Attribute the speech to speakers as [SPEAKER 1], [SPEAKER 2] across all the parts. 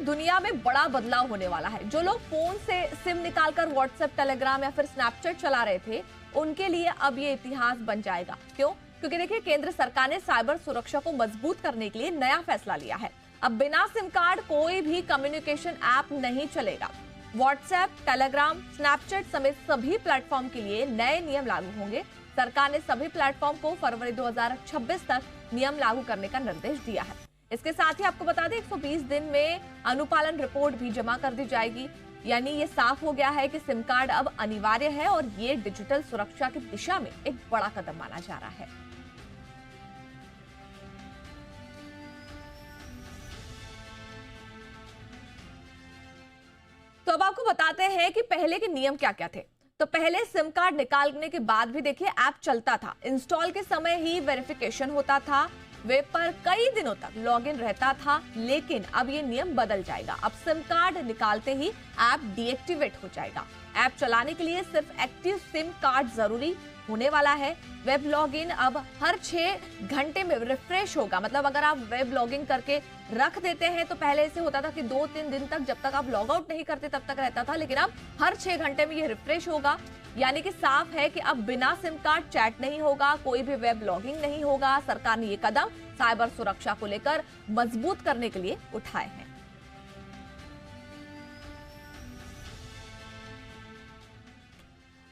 [SPEAKER 1] दुनिया में बड़ा बदलाव होने वाला है। जो लोग फोन से सिम निकालकर व्हाट्सएप, टेलीग्राम या फिर स्नैपचैट चला रहे थे, उनके लिए अब ये इतिहास बन जाएगा। क्यों? क्योंकि देखिए, केंद्र सरकार ने साइबर सुरक्षा को मजबूत करने के लिए नया फैसला लिया है। अब बिना सिम कार्ड कोई भी कम्युनिकेशन ऐप नहीं चलेगा। व्हाट्सएप, टेलीग्राम, स्नैपचैट समेत सभी प्लेटफॉर्म के लिए नए नियम लागू होंगे। सरकार ने सभी प्लेटफॉर्म को फरवरी 2026 तक नियम लागू करने का निर्देश दिया है। इसके साथ ही आपको बता दें, 120 दिन में अनुपालन रिपोर्ट भी जमा कर दी जाएगी। यानी ये साफ हो गया है कि सिम कार्ड अब अनिवार्य है और ये डिजिटल सुरक्षा की दिशा में एक बड़ा कदम माना जा रहा है। तो अब आपको बताते हैं कि पहले के नियम क्या क्या थे। तो पहले सिम कार्ड निकालने के बाद भी देखिए ऐप चलता था। इंस्टॉल के समय ही वेरिफिकेशन होता था। वेब पर कई दिनों तक लॉगिन रहता था। लेकिन अब ये नियम बदल जाएगा। अब सिम कार्ड निकालते ही ऐप डीएक्टिवेट हो जाएगा। ऐप चलाने के लिए सिर्फ एक्टिव सिम कार्ड जरूरी होने वाला है। वेब लॉगिन अब हर 6 घंटे में रिफ्रेश होगा। मतलब अगर आप वेब लॉगिन करके रख देते हैं तो पहले ऐसे होता था कि 2-3 दिन तक, जब तक आप लॉग आउट नहीं करते तब तक रहता था, लेकिन अब हर 6 घंटे में ये रिफ्रेश होगा। यानी कि साफ है कि अब बिना सिम कार्ड चैट नहीं होगा, कोई भी वेब लॉगिंग नहीं होगा। सरकार ने ये कदम साइबर सुरक्षा को लेकर मजबूत करने के लिए उठाए हैं।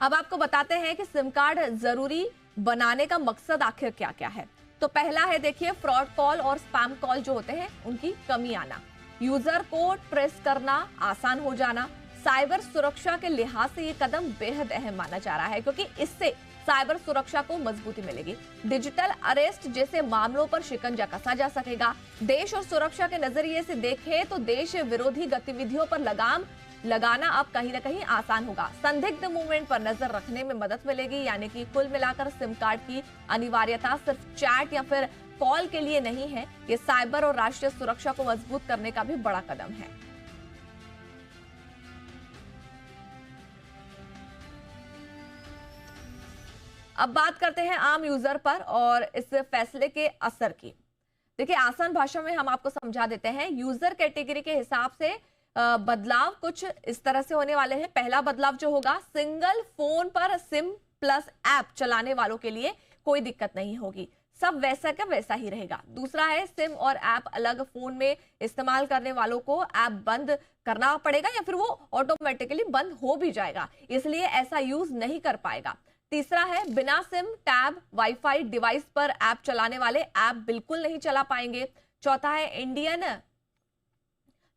[SPEAKER 1] अब आपको बताते हैं कि सिम कार्ड जरूरी बनाने का मकसद आखिर क्या क्या है। तो पहला है, देखिए, फ्रॉड कॉल और स्पैम कॉल जो होते हैं उनकी कमी आना, यूजर को ट्रेस करना आसान हो जाना। साइबर सुरक्षा के लिहाज से ये कदम बेहद अहम माना जा रहा है, क्योंकि इससे साइबर सुरक्षा को मजबूती मिलेगी। डिजिटल अरेस्ट जैसे मामलों पर शिकंजा कसा जा सकेगा। देश और सुरक्षा के नजरिए से देखें तो देश विरोधी गतिविधियों पर लगाम लगाना अब कहीं ना कहीं आसान होगा। संदिग्ध मूवमेंट पर नजर रखने में मदद मिलेगी। यानी कि कुल मिलाकर सिम कार्ड की अनिवार्यता सिर्फ चैट या फिर कॉल के लिए नहीं है, ये साइबर और राष्ट्रीय सुरक्षा को मजबूत करने का भी बड़ा कदम है। अब बात करते हैं आम यूजर पर और इस फैसले के असर की। देखिए, आसान भाषा में हम आपको समझा देते हैं। यूजर कैटेगरी के हिसाब से बदलाव कुछ इस तरह से होने वाले हैं। पहला बदलाव जो होगा, सिंगल फोन पर सिम प्लस ऐप चलाने वालों के लिए कोई दिक्कत नहीं होगी, सब वैसा का वैसा ही रहेगा। दूसरा है, सिम और ऐप अलग फोन में इस्तेमाल करने वालों को ऐप बंद करना पड़ेगा या फिर वो ऑटोमेटिकली बंद हो भी जाएगा, इसलिए ऐसा यूज नहीं कर पाएगा। तीसरा है, बिना सिम, टैब, वाईफाई डिवाइस पर ऐप चलाने वाले ऐप बिल्कुल नहीं चला पाएंगे। चौथा है, इंडियन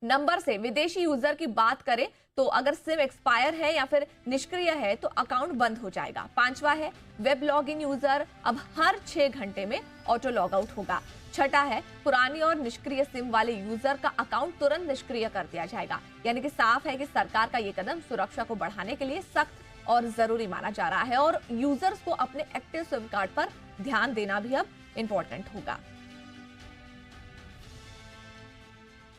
[SPEAKER 1] नंबर से विदेशी यूजर की बात करें तो अगर सिम एक्सपायर है या फिर निष्क्रिय है तो अकाउंट बंद हो जाएगा। पांचवा है, वेब लॉगिन यूजर अब हर 6 घंटे में ऑटो लॉग आउट होगा। छठा है, पुरानी और निष्क्रिय सिम वाले यूजर का अकाउंट तुरंत निष्क्रिय कर दिया जाएगा। यानी कि साफ है कि सरकार का ये कदम सुरक्षा को बढ़ाने के लिए सख्त और जरूरी माना जा रहा है और यूजर्स को अपने एक्टिव सिम कार्ड पर ध्यान देना भी अब इंपॉर्टेंट होगा।